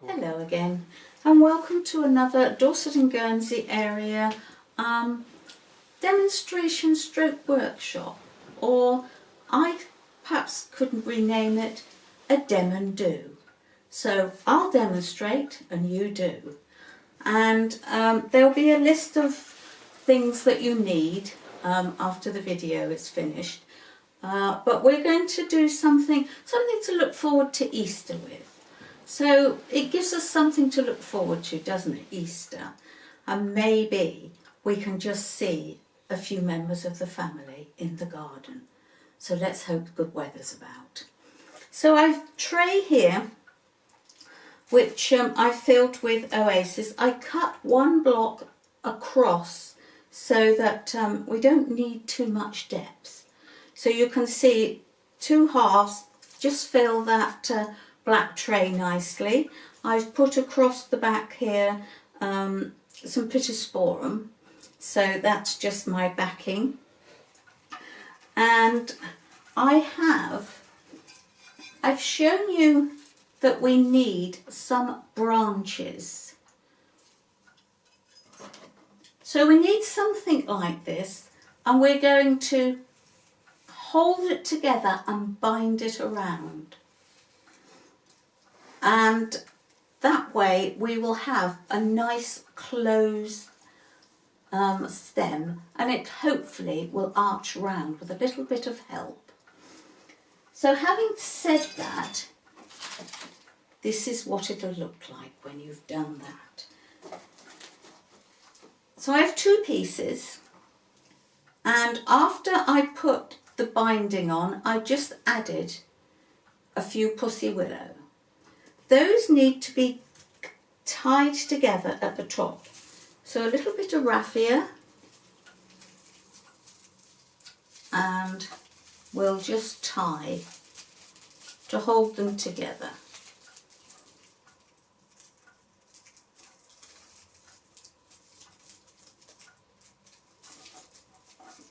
Hello again, and welcome to another Dorset and Guernsey area demonstration stroke workshop, or I perhaps couldn't rename it a dem and do. So I'll demonstrate and you do, and there'll be a list of things that you need after the video is finished, but we're going to do something to look forward to Easter with. So it gives us something to look forward to, doesn't it, Easter? And maybe we can just see a few members of the family in the garden. So let's hope good weather's about. So I've a tray here, which I've filled with oasis. I cut one block across so that we don't need too much depth. So you can see two halves, just fill that black tray nicely. I've put across the back here some pittosporum, so that's just my backing. And I've shown you that we need some branches. So we need something like this, and we're going to hold it together and bind it around. And that way we will have a nice closed stem, and it hopefully will arch round with a little bit of help. So having said that, this is what it'll look like when you've done that. So I have two pieces, and after I put the binding on, I just added a few pussy willow. Those need to be tied together at the top. So a little bit of raffia, and we'll just tie to hold them together.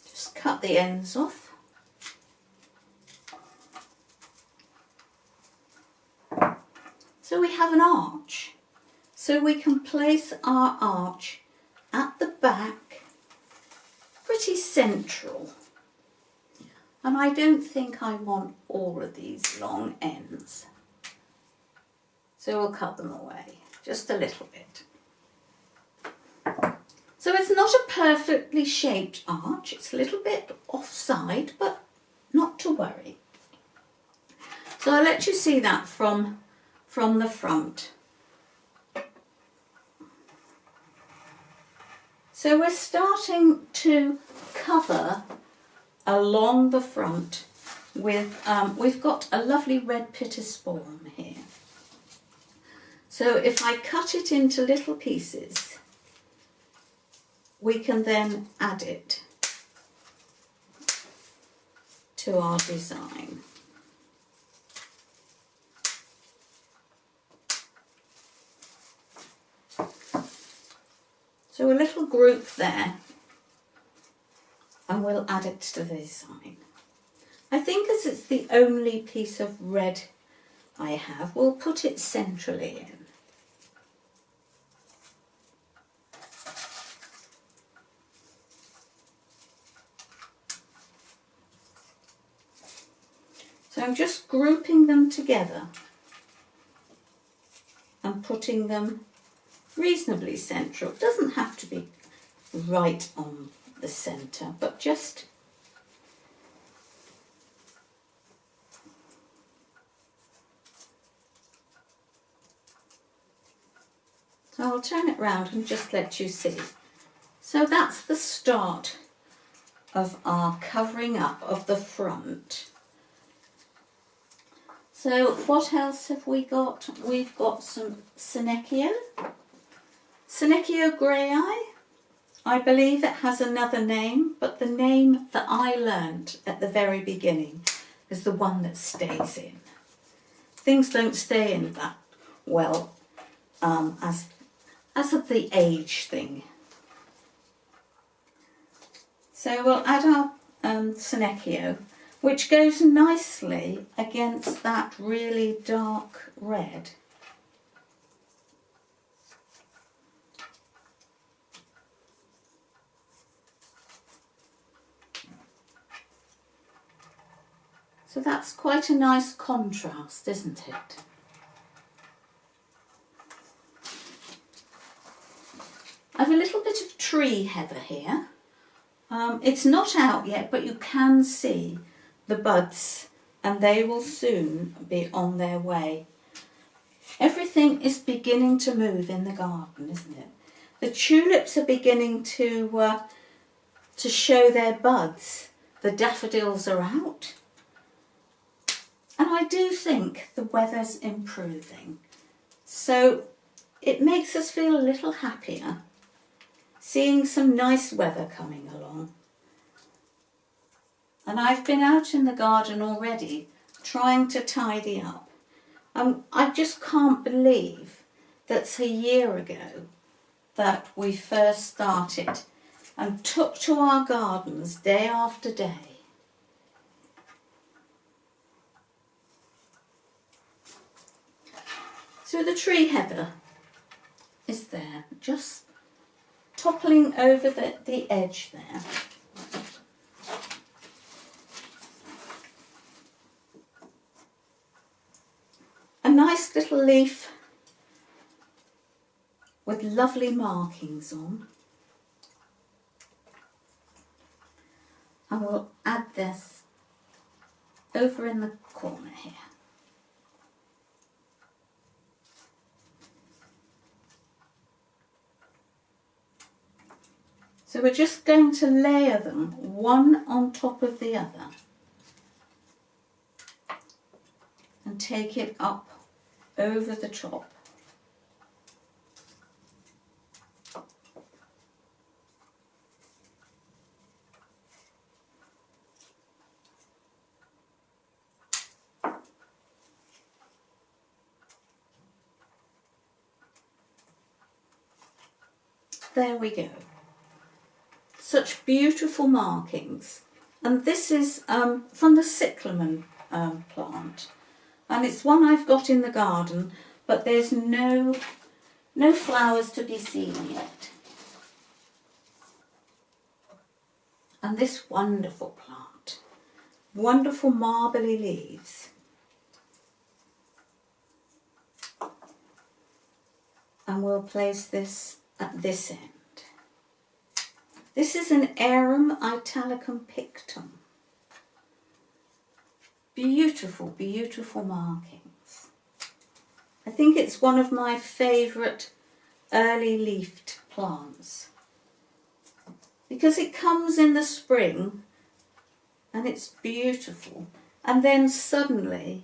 Just cut the ends off. So we have an arch, so we can place our arch at the back, pretty central. And I don't think I want all of these long ends, so we'll cut them away, just a little bit. So it's not a perfectly shaped arch, it's a little bit offside, but not to worry. So I'll let you see that from the front. So we're starting to cover along the front with, we've got a lovely red pittosporum here. So if I cut it into little pieces, we can then add it to our design. So a little group there, and we'll add it to the design. I think as it's the only piece of red I have, we'll put it centrally in. So I'm just grouping them together and putting them reasonably central. It doesn't have to be right on the centre, but just so I'll turn it round and just let you see. So that's the start of our covering up of the front. So what else have we got? We've got some Senecio Greyi. I believe it has another name, but the name that I learned at the very beginning is the one that stays in. Things don't stay in that well as of the age thing. So we'll add our Senecio, which goes nicely against that really dark red. So that's quite a nice contrast, isn't it? I have a little bit of tree heather here. It's not out yet, but you can see the buds and they will soon be on their way. Everything is beginning to move in the garden, isn't it? The tulips are beginning to show their buds. The daffodils are out. And I do think the weather's improving. So it makes us feel a little happier seeing some nice weather coming along. And I've been out in the garden already trying to tidy up. I just can't believe that's a year ago that we first started and took to our gardens day after day. So the tree heather is there, just toppling over the edge there. A nice little leaf with lovely markings on. And we'll add this over in the corner here. So we're just going to layer them one on top of the other and take it up over the top. There we go. Such beautiful markings. And this is from the cyclamen plant. And it's one I've got in the garden, but there's no flowers to be seen yet. And this wonderful plant, wonderful marbly leaves. And we'll place this at this end. This is an Arum italicum pictum. Beautiful, beautiful markings. I think it's one of my favourite early leafed plants because it comes in the spring and it's beautiful, and then suddenly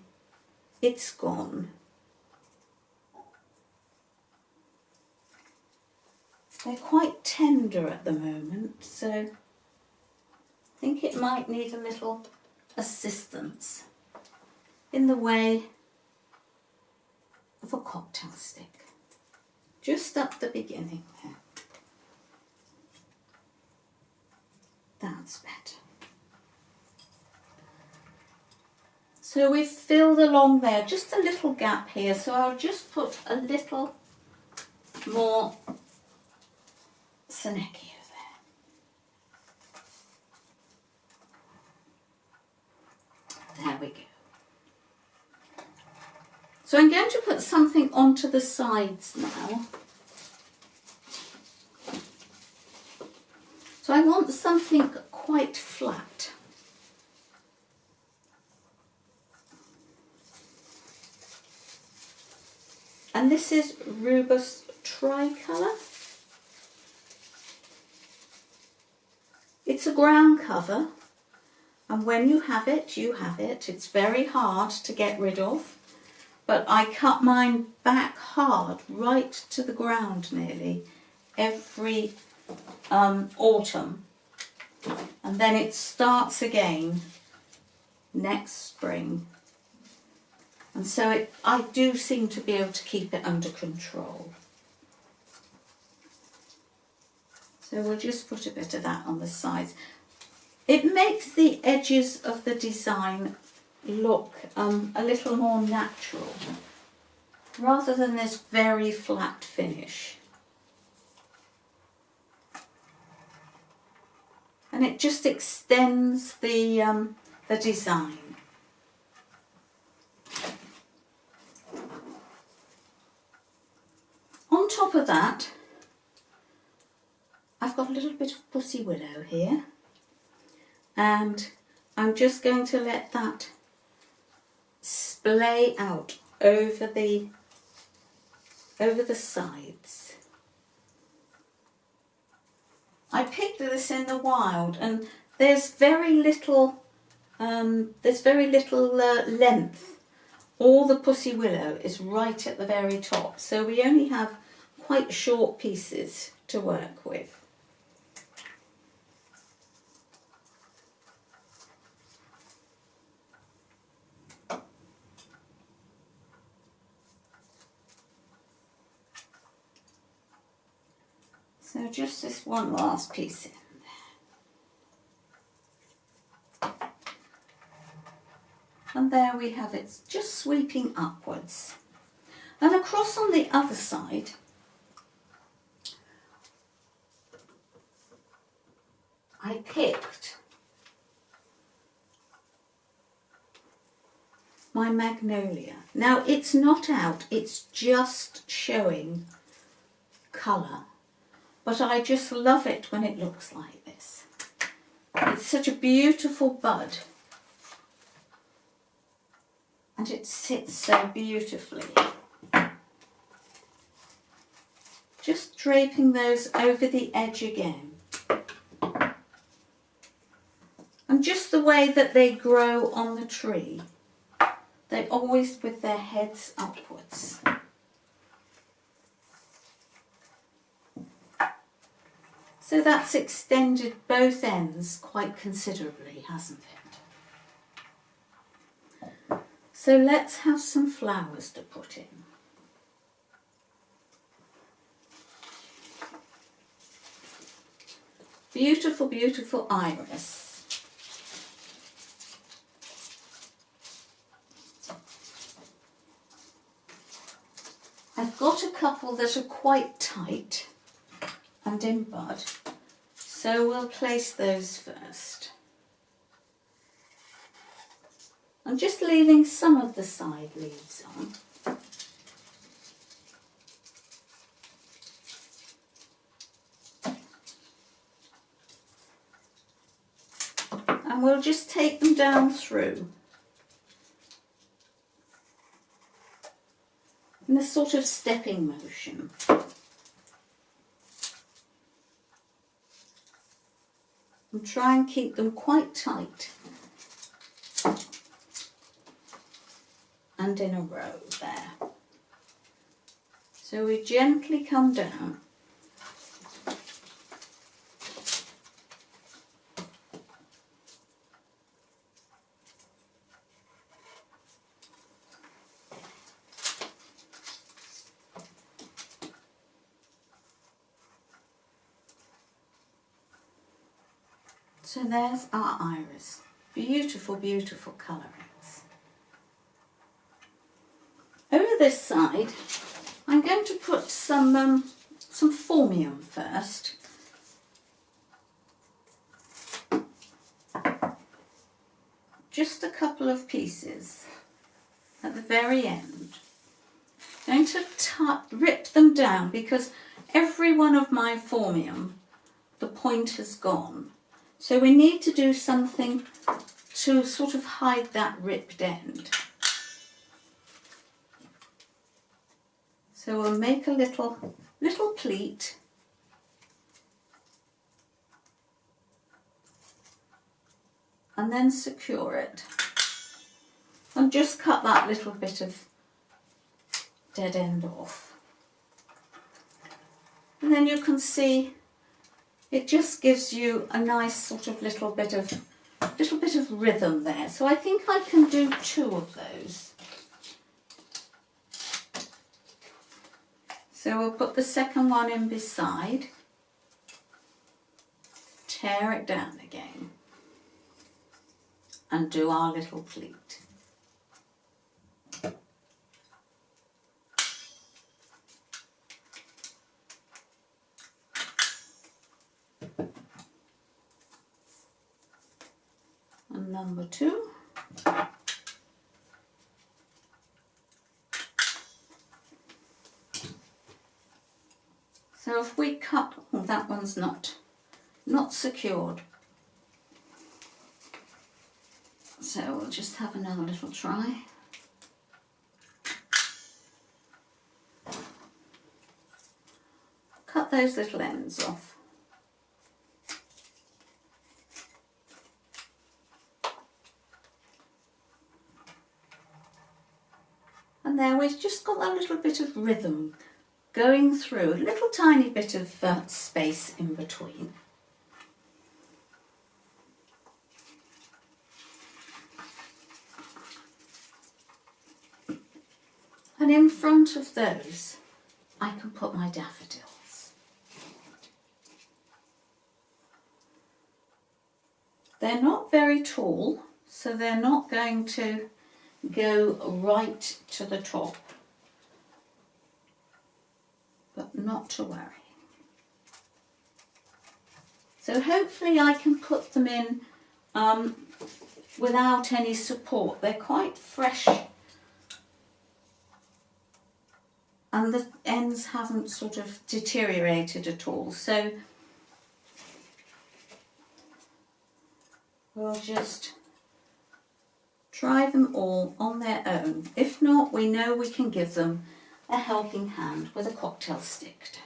it's gone. They're quite tender at the moment, so I think it might need a little assistance in the way of a cocktail stick, just at the beginning there. That's better. So we've filled along there, just a little gap here, so I'll just put a little more Senecchia there. There we go. So I'm going to put something onto the sides now. So I want something quite flat. And this is Rubus tricolour. It's a ground cover, and when you have it, you have it. It's very hard to get rid of, but I cut mine back hard, right to the ground nearly, every autumn. And then it starts again next spring. And so I do seem to be able to keep it under control. So we'll just put a bit of that on the sides. It makes the edges of the design look a little more natural, rather than this very flat finish. And it just extends the design. got a little bit of pussy willow here, and I'm just going to let that splay out over the sides. I picked this in the wild, and there's very little length. All the pussy willow is right at the very top, so we only have quite short pieces to work with. So just this one last piece in there. And there we have it, just sweeping upwards. And across on the other side, I picked my magnolia. Now it's not out, it's just showing colour. But I just love it when it looks like this. It's such a beautiful bud. And it sits so beautifully. Just draping those over the edge again. And just the way that they grow on the tree, they're always with their heads upwards. So that's extended both ends quite considerably, hasn't it? So let's have some flowers to put in. Beautiful, beautiful iris. I've got a couple that are quite tight and in bud, so we'll place those first. I'm just leaving some of the side leaves on. And we'll just take them down through in a sort of stepping motion. And try and keep them quite tight and in a row there. So we gently come down. So there's our iris. Beautiful, beautiful colourings. Over this side, I'm going to put some phormium first. Just a couple of pieces at the very end. I'm going to rip them down because every one of my phormium, the point has gone. So we need to do something to sort of hide that ripped end. So we'll make a little pleat. And then secure it. And just cut that little bit of dead end off. And then you can see it just gives you a nice sort of little bit of rhythm there. So I think I can do 2 of those. So we'll put the second one in beside, tear it down again, and do our little pleat. And number 2. So if we cut, oh, that one's not not secured. So we'll just have another little try. Cut those little ends off. And there we've just got that little bit of rhythm going through, a little tiny bit of space in between. And in front of those, I can put my daffodils. They're not very tall, so they're not going to go right to the top, but not to worry. So hopefully I can put them in without any support. They're quite fresh and the ends haven't sort of deteriorated at all. So we'll just try them all on their own. If not, we know we can give them a helping hand with a cocktail stick, don't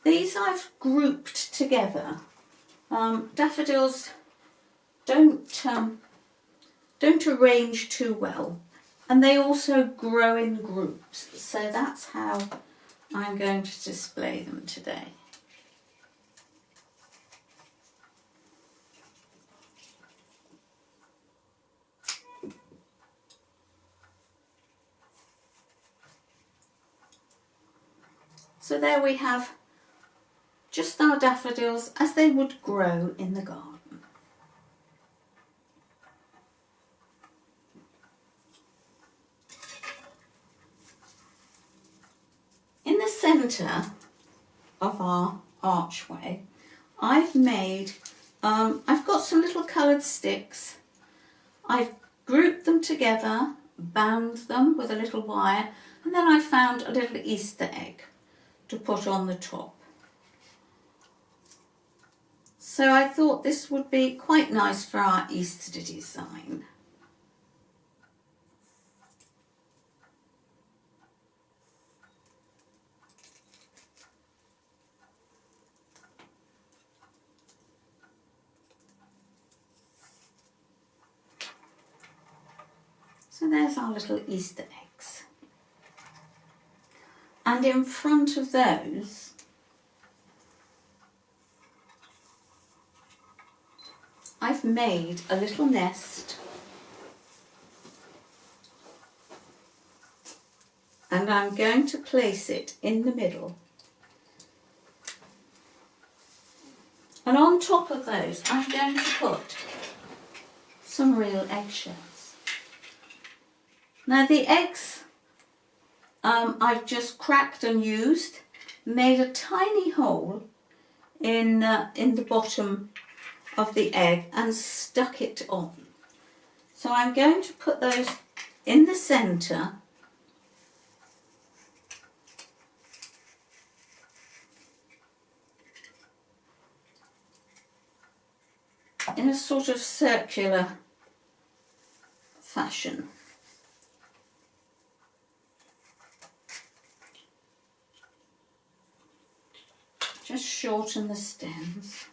we? These I've grouped together. Daffodils don't arrange too well. And they also grow in groups, so that's how I'm going to display them today. So there we have just our daffodils as they would grow in the garden. In the centre of our archway, I've got some little coloured sticks. I've grouped them together, bound them with a little wire, and then I found a little Easter egg to put on the top. So I thought this would be quite nice for our Easter design. So there's our little Easter eggs. And in front of those, I've made a little nest, and I'm going to place it in the middle. And on top of those, I'm going to put some real eggshells. Now the eggs I've just cracked and used, made a tiny hole in the bottom of the egg and stuck it on. So I'm going to put those in the centre, in a sort of circular fashion. Just shorten the stems.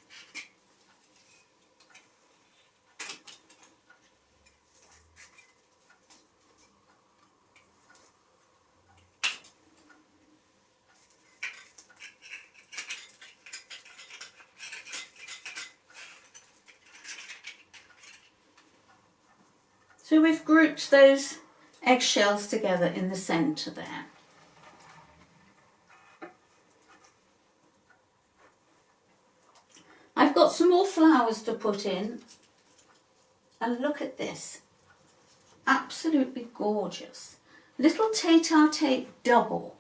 So we've grouped those eggshells together in the centre there. I've got some more flowers to put in, and look at this, absolutely gorgeous. Little tete-a-tete double,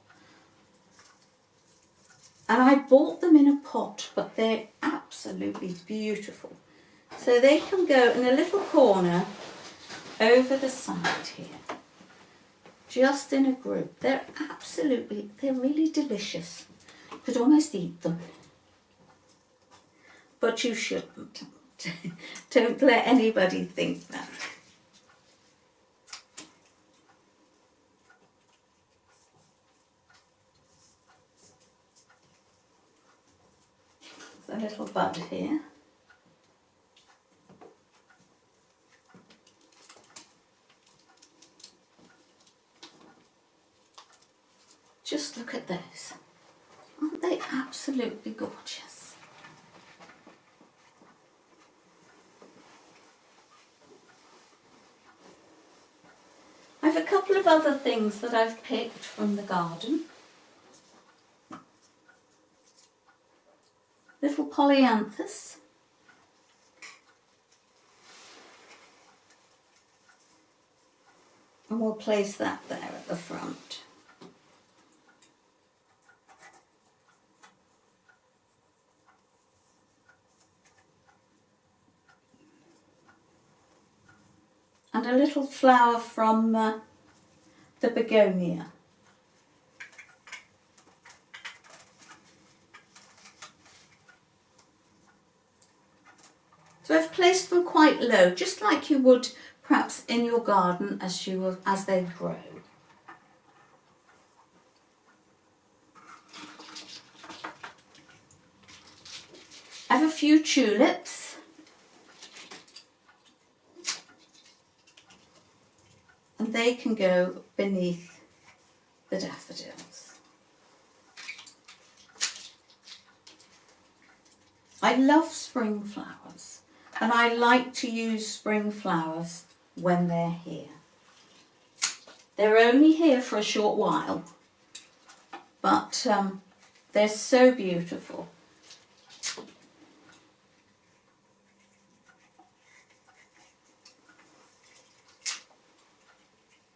and I bought them in a pot, but they're absolutely beautiful. So they can go in a little corner over the side here, just in a group. They're really delicious. You could almost eat them. But you shouldn't. Don't let anybody think that. There's a little bud here. Just look at those. Aren't they absolutely gorgeous? I've a couple of other things that I've picked from the garden. Little polyanthus. And we'll place that there at the front. And a little flower from the begonia. So I've placed them quite low, just like you would perhaps in your garden as they grow. I have a few tulips. And they can go beneath the daffodils. I love spring flowers, and I like to use spring flowers when they're here. They're only here for a short while, but they're so beautiful.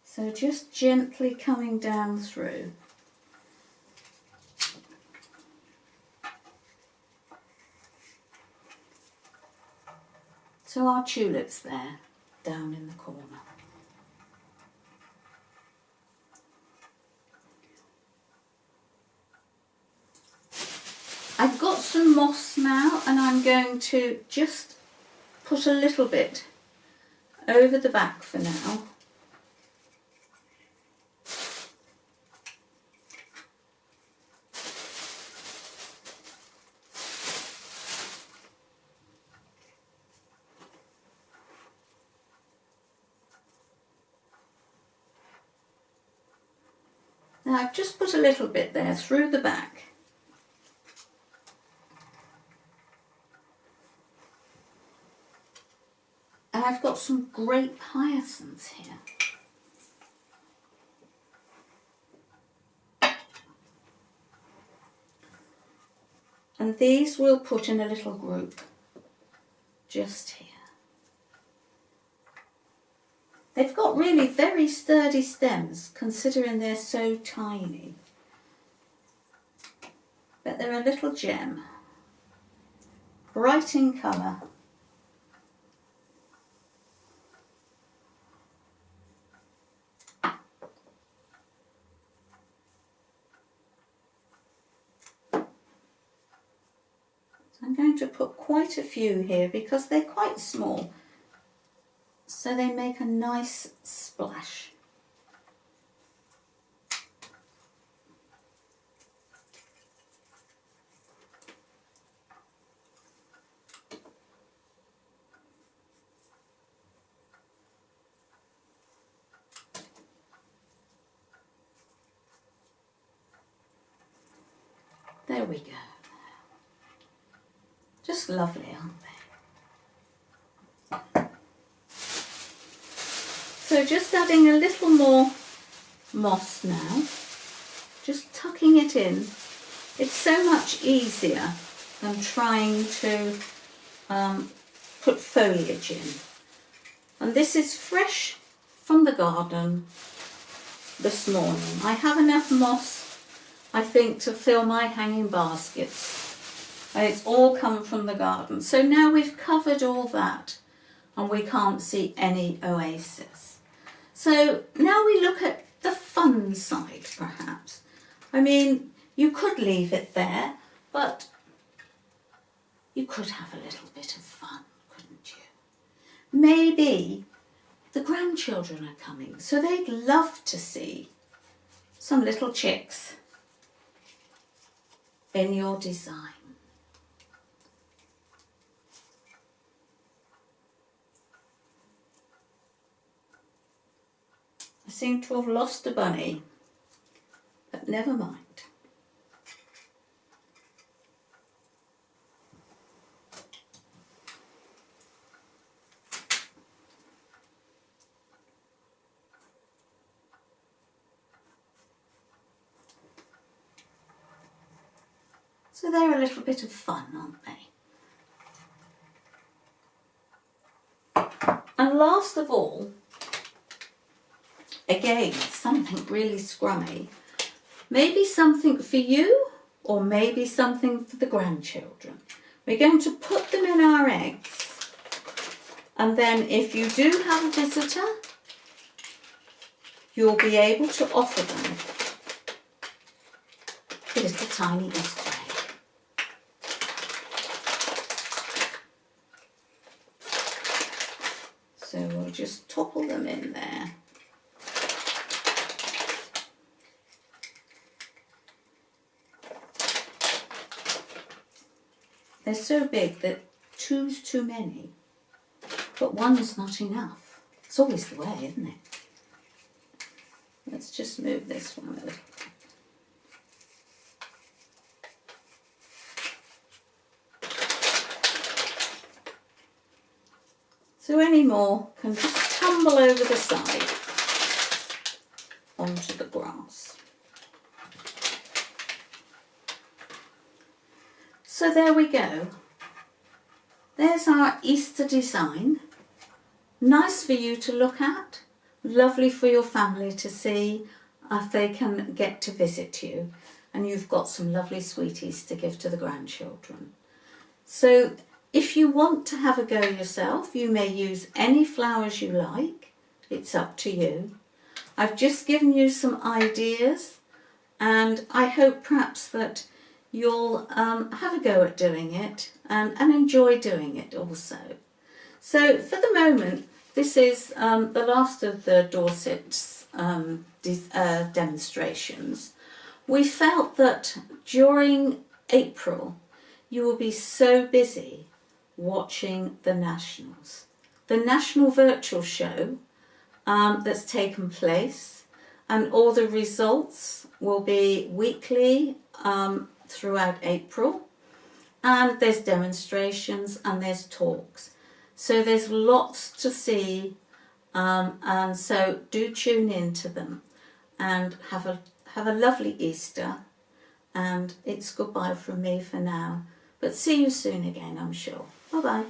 So just gently coming down through. So our tulips there, down in the corner. I've got some moss now, and I'm going to just put a little bit over the back for now. Now I've just put a little bit there through the back. And I've got some great hyacinths here. And these we'll put in a little group just here. They've got really very sturdy stems, considering they're so tiny. But they're a little gem, bright in colour. I'm going to put quite a few here because they're quite small, so they make a nice splash. There we go. Just lovely, aren't they? So just adding a little more moss now, just tucking it in. It's so much easier than trying to put foliage in. And this is fresh from the garden this morning. I have enough moss, I think, to fill my hanging baskets And it's all come from the garden. So now we've covered all that and we can't see any oasis. So now we look at the fun side, perhaps. I mean, you could leave it there, but you could have a little bit of fun, couldn't you? Maybe the grandchildren are coming, so they'd love to see some little chicks in your design. I seem to have lost a bunny, but never mind. So they're a little bit of fun, aren't they? And last of all, again, something really scrummy. Maybe something for you, or maybe something for the grandchildren. We're going to put them in our eggs, and then if you do have a visitor, you'll be able to offer them a little tiny Easter egg. So we'll just topple them in there. They're so big that two's too many, but one's not enough. It's always the way, isn't it? Let's just move this one a little bit. So any more can just tumble over the side onto the grass. So there we go. There's our Easter design. Nice for you to look at. Lovely for your family to see if they can get to visit you. And you've got some lovely sweeties to give to the grandchildren. So if you want to have a go yourself, you may use any flowers you like. It's up to you. I've just given you some ideas, and I hope perhaps that you'll have a go at doing it and enjoy doing it also. So for the moment, this is the last of the Dorset's demonstrations. We felt that during April, you will be so busy watching the Nationals. The National Virtual Show that's taken place, and all the results will be weekly throughout April, and there's demonstrations and there's talks. So there's lots to see, and so do tune in to them and have a lovely Easter, and it's goodbye from me for now. But see you soon again, I'm sure. Bye-bye.